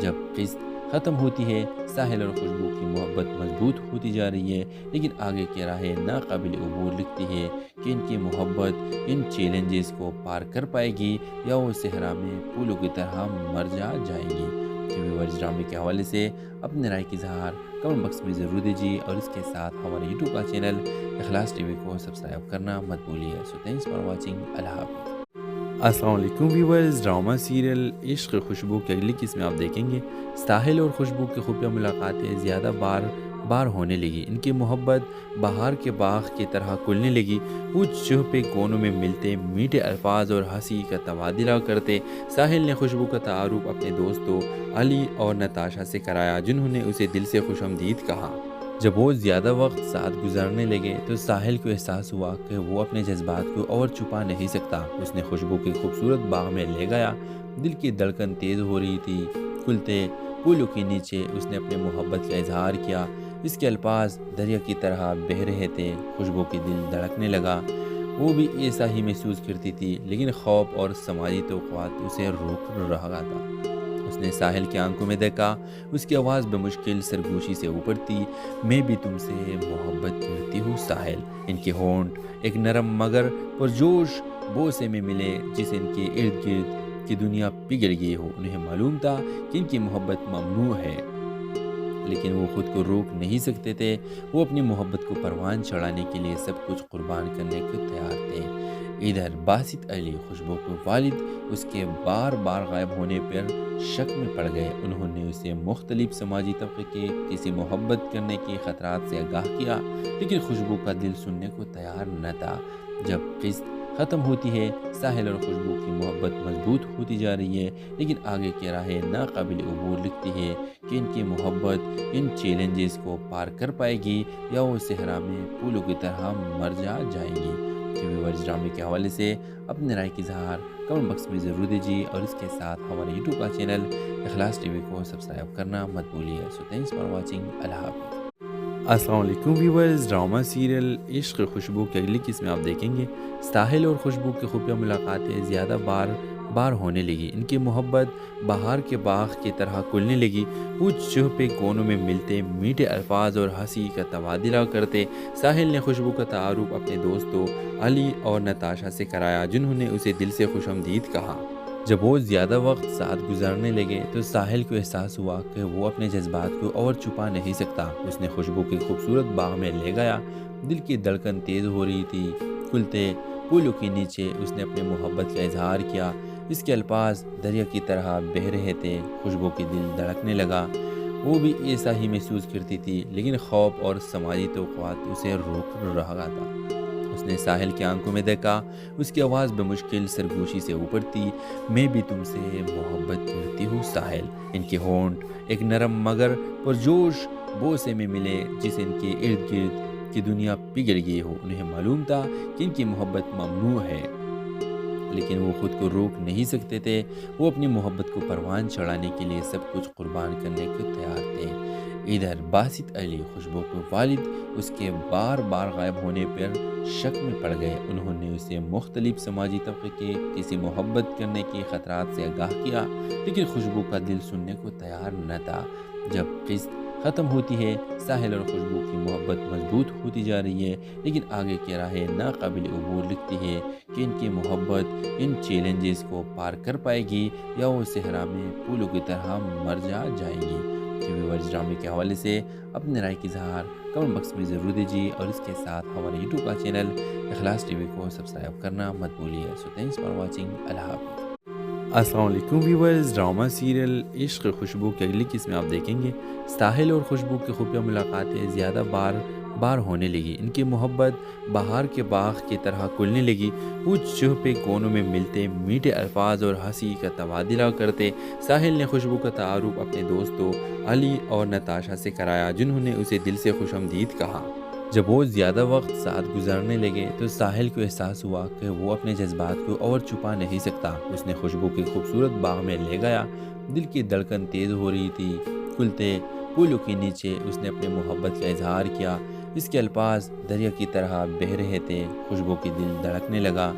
جب قسط ختم ہوتی ہے، ساحل اور خوشبو کی محبت مضبوط ہوتی جا رہی ہے، لیکن آگے کی راہیں ناقابل عبور لگتی ہے کہ ان کی محبت ان چیلنجز کو پار کر پائے گی یا وہ صحرا میں پھولوں کی طرح مر جائے گی۔ ویورز ڈرامے کے حوالے سے اپنے رائے کی اظہار کمنٹ باکس میں ضرور دیجیے، اور اس کے ساتھ ہمارے یوٹیوب کا چینل اخلاص ٹی وی کو سبسکرائب کرنا مت بھولیے۔ سو تھینکس فار واچنگ، اللہ حافظ۔ السلام علیکم ویورز، ڈرامہ سیریل عشق خوشبو کی اگلی قسط میں آپ دیکھیں گے ساحل اور خوشبو کی خفیہ ملاقاتیں زیادہ بار ہونے لگی۔ ان کی محبت بہار کے باغ کی طرح کھلنے لگی۔ وہ چھپے کونوں میں ملتے، میٹھے الفاظ اور ہنسی کا تبادلہ کرتے۔ ساحل نے خوشبو کا تعارف اپنے دوستوں علی اور نتاشا سے کرایا، جنہوں نے اسے دل سے خوش آمدید کہا۔ جب وہ زیادہ وقت ساتھ گزارنے لگے تو ساحل کو احساس ہوا کہ وہ اپنے جذبات کو اور چھپا نہیں سکتا۔ اس نے خوشبو کے خوبصورت باغ میں لے گیا۔ دل کی دھڑکن تیز ہو رہی تھی۔ کھلتے پھولوں کے نیچے اس نے اپنے محبت کا اظہار کیا۔ اس کے الفاظ دریا کی طرح بہہ رہے تھے، خوشبو کی دل دھڑکنے لگا۔ وہ بھی ایسا ہی محسوس کرتی تھی، لیکن خوف اور سماجی توقعات اسے روک رہا تھا۔ اس نے ساحل کی آنکھوں میں دیکھا، اس کی آواز بمشکل سرگوشی سے اوپر تھی، میں بھی تم سے محبت کرتی ہوں ساحل۔ ان کے ہونٹ ایک نرم مگر پرجوش بوسے میں ملے، جس ان کے ارد گرد کی دنیا پگھل گئی ہو۔ انہیں معلوم تھا کہ ان کی محبت ممنوع ہے، لیکن وہ خود کو روک نہیں سکتے تھے۔ وہ اپنی محبت کو پروان چڑھانے کے لیے سب کچھ قربان کرنے کو تیار تھے۔ ادھر باسط علی خوشبو کے والد اس کے بار بار غائب ہونے پر شک میں پڑ گئے۔ انہوں نے اسے مختلف سماجی طبقے کے کسی محبت کرنے کے خطرات سے آگاہ کیا، لیکن خوشبو کا دل سننے کو تیار نہ تھا۔ جب قسط ختم ہوتی ہے، ساحل اور خوشبو کی محبت مضبوط ہوتی جا رہی ہے، لیکن آگے کی راہیں ناقابل عبور لگتی ہے کہ ان کی محبت ان چیلنجز کو پار کر پائے گی یا وہ صحرا میں پھولوں کی طرح مر جائیں گی۔ ویورز ڈرامے کے حوالے سے اپنے رائے کی اظہار کمنٹ باکس میں ضرور دیجیے، اور اس کے ساتھ ہمارے یوٹیوب کا چینل اخلاص ٹی وی کو سبسکرائب کرنا مت بھولیے۔ سو تھینکس فار واچنگ، اللہ حافظ۔ السلام علیکم ویورز، ڈرامہ سیریل عشق خوشبو کی اگلی قسط میں آپ دیکھیں گے ساحل اور خوشبو کی خفیہ ملاقاتیں زیادہ بار ہونے لگی۔ ان کی محبت بہار کے باغ کی طرح کھلنے لگی۔ وہ چھپے کونوں میں ملتے، میٹھے الفاظ اور ہنسی کا تبادلہ کرتے۔ ساحل نے خوشبو کا تعارف اپنے دوستوں علی اور نتاشا سے کرایا، جنہوں نے اسے دل سے خوش آمدید کہا۔ جب وہ زیادہ وقت ساتھ گزارنے لگے تو ساحل کو احساس ہوا کہ وہ اپنے جذبات کو اور چھپا نہیں سکتا۔ اس نے خوشبو کی خوبصورت باغ میں لے گیا، دل کی دھڑکن تیز ہو رہی تھی۔ کھلتے پھولوں کے نیچے اس نے اپنے محبت کا اظہار کیا۔ اس کے الفاظ دریا کی طرح بہہ رہے تھے، خوشبو کی دل دھڑکنے لگا۔ وہ بھی ایسا ہی محسوس کرتی تھی، لیکن خوف اور سماجی توقعات اسے روک رہا تھا۔ اس نے ساحل کی آنکھوں میں دیکھا، اس کی آواز بمشکل سرگوشی سے اوپر تھی، میں بھی تم سے محبت کرتی ہوں ساحل۔ ان کے ہونٹ ایک نرم مگر پرجوش بوسے میں ملے، جس ان کے ارد گرد کی دنیا پگھل گئی ہو۔ انہیں معلوم تھا کہ ان کی محبت ممنوع ہے، لیکن وہ خود کو روک نہیں سکتے تھے۔ وہ اپنی محبت کو پروان چڑھانے کے لیے سب کچھ قربان کرنے کو تیار تھے۔ ادھر باسط علی خوشبو کے والد اس کے بار بار غائب ہونے پر شک میں پڑ گئے۔ انہوں نے اسے مختلف سماجی طبقے کے کسی محبت کرنے کے خطرات سے آگاہ کیا، لیکن خوشبو کا دل سننے کو تیار نہ تھا۔ جب قسط ختم ہوتی ہے، ساحل اور خوشبو کی محبت مضبوط ہوتی جا رہی ہے، لیکن آگے کی راہیں ناقابل عبور لگتی ہے کہ ان کی محبت ان چیلنجز کو پار کر پائے گی یا وہ صحرا میں پھولوں کی طرح مر جائیں گی۔ ویورز ڈرامے کے حوالے سے اپنے رائے کی اظہار کمنٹ باکس میں ضرور دیجیے، اور اس کے ساتھ ہمارے یوٹیوب کا چینل اخلاص ٹی وی کو سبسکرائب کرنا مت بھولیے۔ سو تھینکس فار واچنگ، اللہ حافظ۔ السلام علیکم ویورز، ڈرامہ سیریل عشق خوشبو کی اگلی قسط میں آپ دیکھیں گے ساحل اور خوشبو کی خفیہ ملاقاتیں زیادہ بار ہونے لگی۔ ان کی محبت بہار کے باغ کی طرح کھلنے لگی۔ وہ چھپے کونوں میں ملتے، میٹھے الفاظ اور ہنسی کا تبادلہ کرتے۔ ساحل نے خوشبو کا تعارف اپنے دوستوں علی اور نتاشا سے کرایا، جنہوں نے اسے دل سے خوش آمدید کہا۔ جب وہ زیادہ وقت ساتھ گزارنے لگے تو ساحل کو احساس ہوا کہ وہ اپنے جذبات کو اور چھپا نہیں سکتا۔ اس نے خوشبو کی خوبصورت باغ میں لے گیا، دل کی دھڑکن تیز ہو رہی تھی۔ کھلتے پھولوں کے نیچے اس نے اپنے محبت کا اظہار کیا۔ اس کے الفاظ دریا کی طرح بہہ رہے تھے، خوشبو کی دل دھڑکنے لگا۔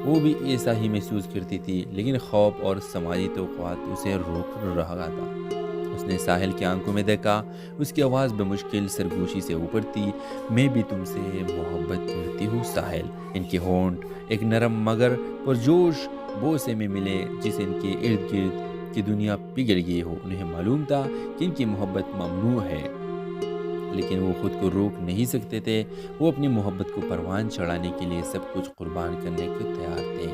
وہ بھی ایسا ہی محسوس کرتی تھی، لیکن خوف اور سماجی توقعات اسے روک رہا تھا۔ اس نے ساحل کی آنکھوں میں دیکھا، اس کی آواز بمشکل سرگوشی سے اوپر تھی، میں بھی تم سے محبت کرتی ہوں ساحل۔ ان کے ہونٹ ایک نرم مگر پرجوش بوسے میں ملے، جس ان کے ارد گرد کی دنیا پگھل گئی ہو۔ انہیں معلوم تھا کہ ان کی محبت ممنوع ہے، لیکن وہ خود کو روک نہیں سکتے تھے۔ وہ اپنی محبت کو پروان چڑھانے کے لیے سب کچھ قربان کرنے کو تیار تھے۔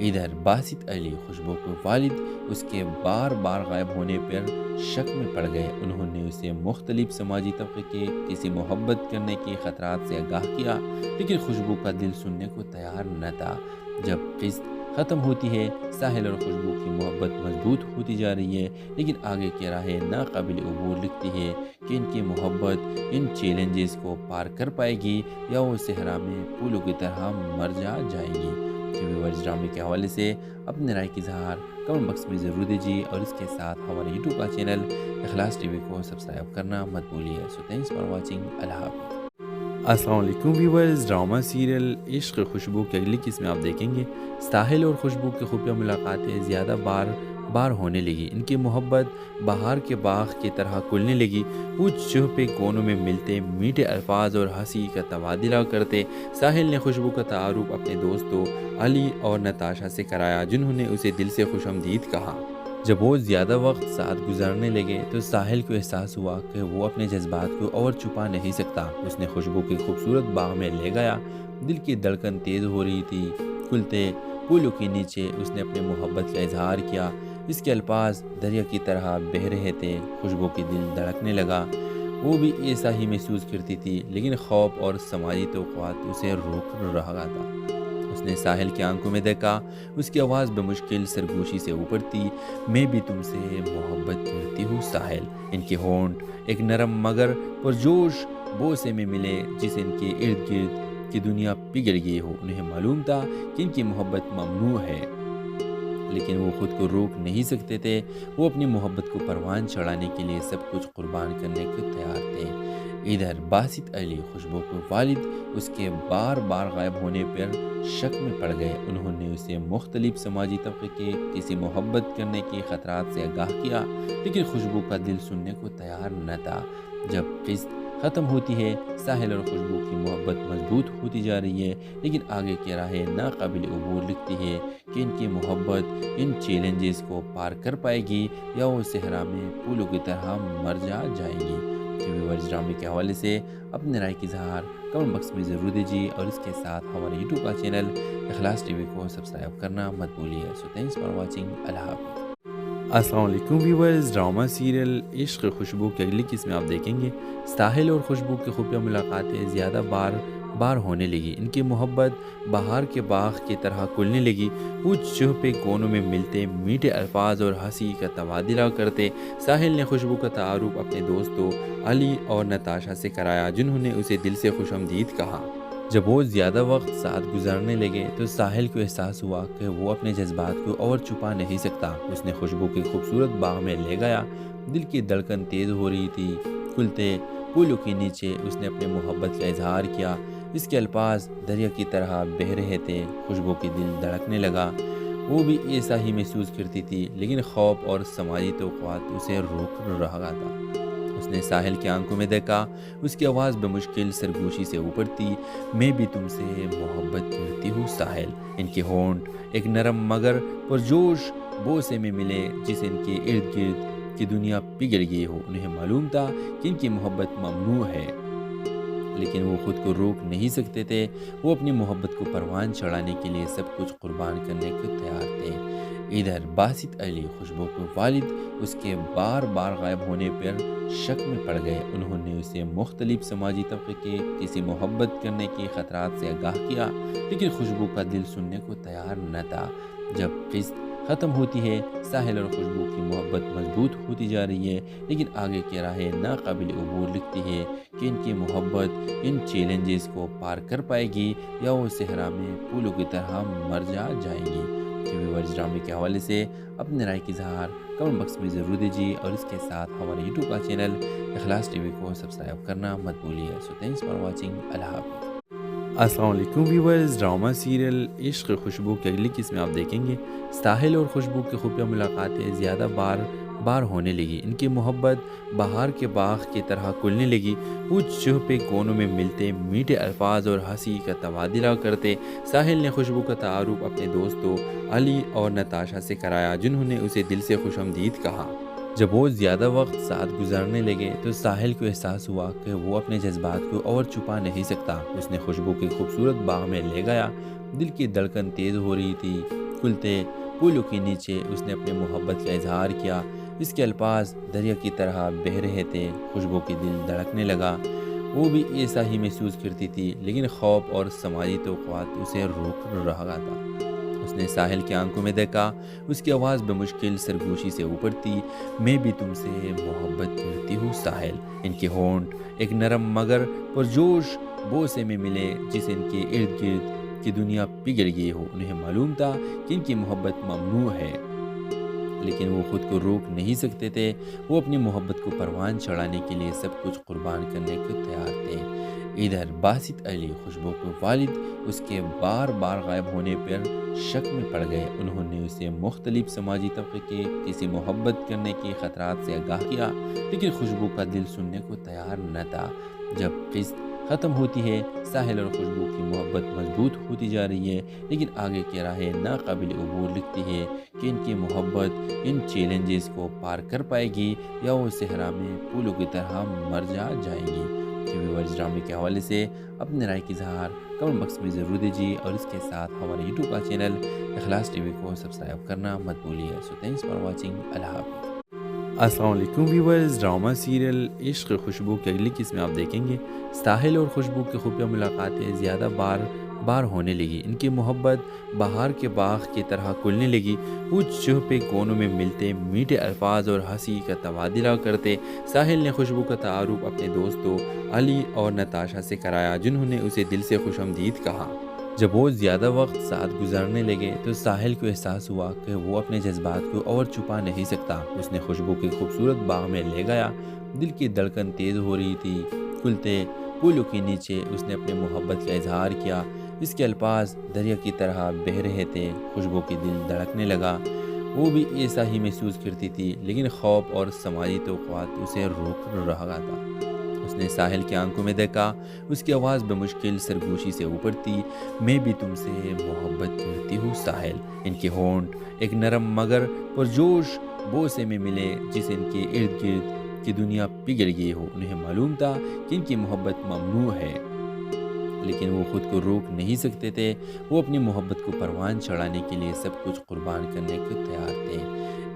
ادھر باسط علی خوشبو کے والد اس کے بار بار غائب ہونے پر شک میں پڑ گئے۔ انہوں نے اسے مختلف سماجی طبقے کے کسی محبت کرنے کے خطرات سے آگاہ کیا، لیکن خوشبو کا دل سننے کو تیار نہ تھا۔ جب قسط ختم ہوتی ہے، ساحل اور خوشبو کی محبت مضبوط ہوتی جا رہی ہے، لیکن آگے کی راہیں ناقابل عبور لگتی ہے کہ ان کی محبت ان چیلنجز کو پار کر پائے گی یا وہ صحرا میں پھولوں کی طرح مر جائیں گی۔ کہ ویورز ڈرامے کے حوالے سے اپنے رائے کی اظہار کمنٹ باکس میں ضرور دیجیے اور اس کے ساتھ ہمارے یوٹیوب کا چینل اخلاص ٹی وی کو سبسکرائب کرنا مت بھولیے. سو تھینکس فار واچنگ. اللہ حافظ. السلام علیکم ویورز. ڈرامہ سیریل عشق خوشبو کی اگلی قسط میں آپ دیکھیں گے ساحل اور خوشبو کی خفیہ ملاقاتیں زیادہ بار ہونے لگی. ان کی محبت بہار کے باغ کی طرح کھلنے لگی. وہ چھپے کونوں میں ملتے میٹھے الفاظ اور ہنسی کا تبادلہ کرتے. ساحل نے خوشبو کا تعارف اپنے دوستوں علی اور نتاشا سے کرایا جنہوں نے اسے دل سے خوش آمدید کہا. جب بہت زیادہ وقت ساتھ گزارنے لگے تو ساحل کو احساس ہوا کہ وہ اپنے جذبات کو اور چھپا نہیں سکتا. اس نے خوشبو کی خوبصورت باغ میں لے گیا. دل کی دھڑکن تیز ہو رہی تھی. کھلتے پھولوں کے نیچے اس نے اپنے محبت کا اظہار کیا. اس کے الفاظ دریا کی طرح بہہ رہے تھے. خوشبو کی دل دھڑکنے لگا. وہ بھی ایسا ہی محسوس کرتی تھی لیکن خوف اور سماجی توقعات اسے روک رہا تھا. اس نے ساحل کی آنکھوں میں دیکھا. اس کی آواز بمشکل سرگوشی سے اوپر تھی. میں بھی تم سے محبت کرتی ہوں ساحل. ان کے ہونٹ ایک نرم مگر پرجوش بوسے میں ملے جسے ان کے ارد گرد کی دنیا پگھل گئی ہو. انہیں معلوم تھا کہ ان کی محبت ممنوع ہے لیکن وہ خود کو روک نہیں سکتے تھے. وہ اپنی محبت کو پروان چڑھانے کے لیے سب کچھ قربان کرنے کو تیار تھے. ادھر باسط علی خوشبو کے والد اس کے بار غائب ہونے پر شک میں پڑ گئے. انہوں نے اسے مختلف سماجی طبقے کے کسی محبت کرنے کے خطرات سے آگاہ کیا لیکن خوشبو کا دل سننے کو تیار نہ تھا. جب قسط ختم ہوتی ہے ساحل اور خوشبو کی محبت مضبوط ہوتی جا رہی ہے لیکن آگے کی راہیں ناقابل عبور لگتی ہے کہ ان کی محبت ان چیلنجز کو پار کر پائے گی یا وہ صحرا میں پھولوں کی طرح مر جائے گی. ویورز ڈرامے کے حوالے سے اپنے رائے کی اظہار کمنٹ باکس میں ضرور دیجیے اور اس کے ساتھ ہمارے یوٹیوب کا چینل اخلاص ٹی وی کو سبسکرائب کرنا مت بھولیے. سو تھینکس فار واچنگ. اللہ حافظ. السلام علیکم ویورز. ڈرامہ سیریل عشق خوشبو کی اگلی قسط میں آپ دیکھیں گے ساحل اور خوشبو کی خفیہ ملاقاتیں زیادہ بار ہونے لگی. ان کی محبت بہار کے باغ کی طرح کھلنے لگی. وہ چھپے کونوں میں ملتے میٹھے الفاظ اور ہنسی کا تبادلہ کرتے. ساحل نے خوشبو کا تعارف اپنے دوستوں علی اور نتاشا سے کرایا جنہوں نے اسے دل سے خوش آمدید کہا. جب بہت زیادہ وقت ساتھ گزارنے لگے تو ساحل کو احساس ہوا کہ وہ اپنے جذبات کو اور چھپا نہیں سکتا. اس نے خوشبو کی خوبصورت باغ میں لے گیا. دل کی دھڑکن تیز ہو رہی تھی. کھلتے پھولوں کے نیچے اس نے اپنے محبت کا اظہار کیا. اس کے الفاظ دریا کی طرح بہہ رہے تھے. خوشبو کی دل دھڑکنے لگا. وہ بھی ایسا ہی محسوس کرتی تھی لیکن خوف اور سماجی توقعات اسے روک رہا تھا. اس نے ساحل کی آنکھوں میں دیکھا. اس کی آواز بمشکل سرگوشی سے اوپر تھی. میں بھی تم سے محبت کرتی ہوں ساحل. ان کے ہونٹ ایک نرم مگر پرجوش بوسے میں ملے جسے ان کے ارد گرد کی دنیا پگھل گئی ہو. انہیں معلوم تھا کہ ان کی محبت ممنوع ہے لیکن وہ خود کو روک نہیں سکتے تھے. وہ اپنی محبت کو پروان چڑھانے کے لیے سب کچھ قربان کرنے کو تیار تھے. ادھر باسط علی خوشبو کے والد اس کے بار غائب ہونے پر شک میں پڑ گئے. انہوں نے اسے مختلف سماجی طبقے کے کسی محبت کرنے کے خطرات سے آگاہ کیا لیکن خوشبو کا دل سننے کو تیار نہ تھا. جب قسط ختم ہوتی ہے ساحل اور خوشبو کی محبت مضبوط ہوتی جا رہی ہے لیکن آگے کی راہیں ناقابل عبور لگتی ہے کہ ان کی محبت ان چیلنجز کو پار کر پائے گی یا وہ صحرا میں پھولوں کی طرح مر جائے گی. ویورز ڈرامے کے حوالے سے اپنے رائے کی اظہار کمنٹ باکس میں ضرور دیجیے اور اس کے ساتھ ہمارے یوٹیوب کا چینل اخلاص ٹی وی کو سبسکرائب کرنا مت بھولیے. سو تھینکس فار واچنگ. اللہ حافظ. السلام علیکم ویورز. ڈرامہ سیریل عشق خوشبو کی اگلی قسط میں آپ دیکھیں گے ساحل اور خوشبو کی خفیہ ملاقاتیں زیادہ بار ہونے لگی. ان کی محبت بہار کے باغ کی طرح کھلنے لگی. وہ چھپے کونوں میں ملتے میٹھے الفاظ اور ہنسی کا تبادلہ کرتے. ساحل نے خوشبو کا تعارف اپنے دوستوں علی اور نتاشا سے کرایا جنہوں نے اسے دل سے خوش آمدید کہا. جب بہت زیادہ وقت ساتھ گزارنے لگے تو ساحل کو احساس ہوا کہ وہ اپنے جذبات کو اور چھپا نہیں سکتا. اس نے خوشبو کی خوبصورت باغ میں لے گیا. دل کی دھڑکن تیز ہو رہی تھی. کھلتے پھولوں کے نیچے اس نے اپنے محبت کا اظہار کیا. اس کے الفاظ دریا کی طرح بہہ رہے تھے. خوشبو کی دل دھڑکنے لگا. وہ بھی ایسا ہی محسوس کرتی تھی لیکن خوف اور سماجی توقعات اسے روک رہا تھا. اس نے ساحل کی آنکھوں میں دیکھا. اس کی آواز بمشکل سرگوشی سے اوپر تھی. میں بھی تم سے محبت کرتی ہوں ساحل. ان کے ہونٹ ایک نرم مگر پرجوش بوسے میں ملے جسے ان کے ارد گرد کہ دنیا پگھل گئی ہو۔ انہیں معلوم تھا کہ ان کی محبت ممنوع ہے، لیکن وہ خود کو روک نہیں سکتے تھے۔ وہ اپنی محبت کو پروان چڑھانے کے لیے سب کچھ قربان کرنے کو تیار تھے۔ ادھر باسط علی خوشبو کے والد اس کے بار بار غائب ہونے پر شک میں پڑ گئے۔ انہوں نے اسے مختلف سماجی طبقے کے کسی محبت کرنے کے خطرات سے آگاہ کیا، لیکن خوشبو کا دل سننے کو تیار نہ تھا۔ جب قسط ختم ہوتی ہے، ساحل اور خوشبو کی محبت مضبوط ہوتی جا رہی ہے، لیکن آگے کی راہیں ناقابل عبور لگتی ہے کہ ان کی محبت ان چیلنجز کو پار کر پائے گی یا وہ صحرا میں پھولوں کی طرح مر جائے گی۔ ویورز، ڈرامے کے حوالے سے اپنے رائے کی اظہار کمنٹ باکس میں ضرور دیجیے، اور اس کے ساتھ ہمارے یوٹیوب کا چینل اخلاص ٹی وی کو سبسکرائب کرنا مت بھولیے۔ سو تھینکس فار واچنگ۔ اللہ حافظ۔ السلام علیکم ویورز، ڈرامہ سیریل عشق خوشبو کی اگلی قسط میں آپ دیکھیں گے ساحل اور خوشبو کی خفیہ ملاقاتیں زیادہ بار ہونے لگی۔ ان کی محبت بہار کے باغ کی طرح کھلنے لگی۔ وہ چھپے کونوں میں ملتے، میٹھے الفاظ اور ہنسی کا تبادلہ کرتے۔ ساحل نے خوشبو کا تعارف اپنے دوستوں علی اور نتاشا سے کرایا، جنہوں نے اسے دل سے خوش آمدید کہا۔ جب وہ زیادہ وقت ساتھ گزارنے لگے تو ساحل کو احساس ہوا کہ وہ اپنے جذبات کو اور چھپا نہیں سکتا۔ اس نے خوشبو کے خوبصورت باغ میں لے گیا۔ دل کی دھڑکن تیز ہو رہی تھی۔ کھلتے پھولوں کے نیچے اس نے اپنے محبت کا اظہار کیا۔ اس کے الفاظ دریا کی طرح بہہ رہے تھے۔ خوشبو کی دل دھڑکنے لگا۔ وہ بھی ایسا ہی محسوس کرتی تھی، لیکن خوف اور سماجی توقعات اسے روک رہا تھا۔ اس نے ساحل کی آنکھوں میں دیکھا۔ اس کی آواز بمشکل سرگوشی سے اوپر تھی۔ میں بھی تم سے محبت کرتی ہوں ساحل۔ ان کے ہونٹ ایک نرم مگر پرجوش بوسے میں ملے، جس ان کے ارد گرد کی دنیا پگھل گئی ہو۔ انہیں معلوم تھا کہ ان کی محبت ممنوع ہے، لیکن وہ خود کو روک نہیں سکتے تھے۔ وہ اپنی محبت کو پروان چڑھانے کے لیے سب کچھ قربان کرنے کو تیار تھے۔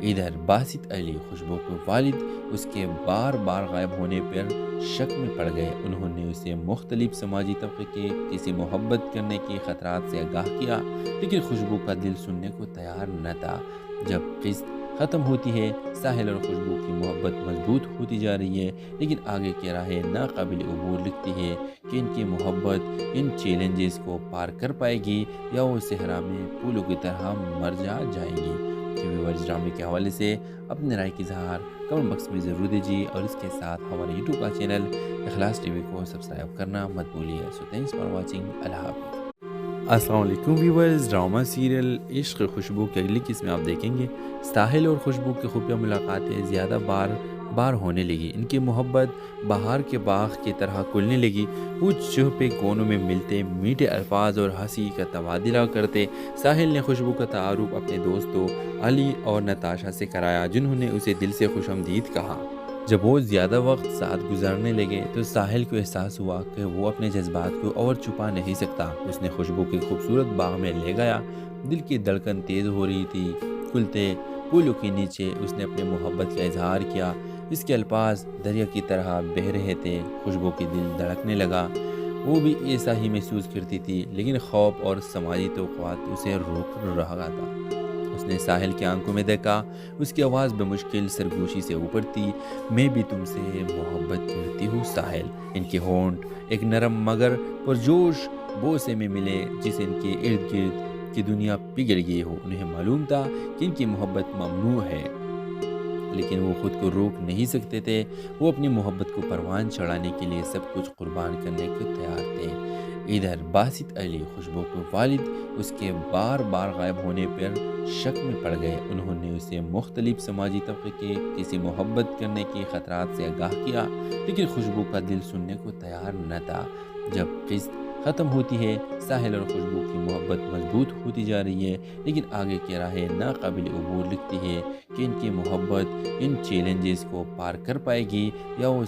ادھر باسط علی خوشبو کے والد اس کے بار بار غائب ہونے پر شک میں پڑ گئے۔ انہوں نے اسے مختلف سماجی طبقے کے کسی محبت کرنے کے خطرات سے آگاہ کیا، لیکن خوشبو کا دل سننے کو تیار نہ تھا۔ جب قسط ختم ہوتی ہے، ساحل اور خوشبو کی محبت مضبوط ہوتی جا رہی ہے، لیکن آگے کی راہیں ناقابل عبور لگتی ہے کہ ان کی محبت ان چیلنجز کو پار کر پائے گی یا وہ صحرا میں پھولوں کی طرح مر جائے گی۔ ویورز، ڈرامے کے حوالے سے اپنے رائے کی اظہار کمنٹ باکس میں ضرور دیجیے، اور اس کے ساتھ ہمارے یوٹیوب کا چینل اخلاص ٹی وی کو سبسکرائب کرنا مت بھولیے۔ سو تھینکس فار واچنگ۔ اللہ حافظ۔ السلام علیکم ویورز، ڈرامہ سیریل عشق خوشبو کی اگلی قسط میں آپ دیکھیں گے ساحل اور خوشبو کی خفیہ ملاقاتیں زیادہ بار ہونے لگی۔ ان کی محبت بہار کے باغ کی طرح کھلنے لگی۔ وہ چھپے کونوں میں ملتے، میٹھے الفاظ اور ہنسی کا تبادلہ کرتے۔ ساحل نے خوشبو کا تعارف اپنے دوستوں علی اور نتاشا سے کرایا، جنہوں نے اسے دل سے خوش آمدید کہا۔ جب وہ زیادہ وقت ساتھ گزارنے لگے تو ساحل کو احساس ہوا کہ وہ اپنے جذبات کو اور چھپا نہیں سکتا۔ اس نے خوشبو کے خوبصورت باغ میں لے گیا۔ دل کی دھڑکن تیز ہو رہی تھی۔ کھلتے پھولوں کے نیچے اس نے اپنے محبت کا اظہار کیا۔ اس کے الفاظ دریا کی طرح بہہ رہے تھے۔ خوشبو کی دل دھڑکنے لگا۔ وہ بھی ایسا ہی محسوس کرتی تھی، لیکن خوف اور سماجی توقعات اسے روک رہا تھا۔ اس نے ساحل کی آنکھوں میں دیکھا۔ اس کی آواز بمشکل سرگوشی سے اوپر تھی۔ میں بھی تم سے محبت کرتی ہوں ساحل۔ ان کے ہونٹ ایک نرم مگر پرجوش بوسے میں ملے، جس ان کے ارد گرد کی دنیا پگھل گئی ہو۔ انہیں معلوم تھا کہ ان کی محبت ممنوع ہے، لیکن وہ خود کو روک نہیں سکتے تھے۔ وہ اپنی محبت کو پروان چڑھانے کے لیے سب کچھ قربان کرنے کو تیار تھے۔ ادھر باسط علی خوشبو کے والد اس کے بار بار غائب ہونے پر شک میں پڑ گئے۔ انہوں نے اسے مختلف سماجی طبقے کے کسی محبت کرنے کے خطرات سے آگاہ کیا، لیکن خوشبو کا دل سننے کو تیار نہ تھا۔ جب قسط ختم ہوتی ہے، ساحل اور خوشبو کی محبت مضبوط ہوتی جا رہی ہے، لیکن آگے کی راہیں ناقابل عبور لگتی ہے کہ ان کی محبت ان چیلنجز کو پار کر پائے گی یا وہ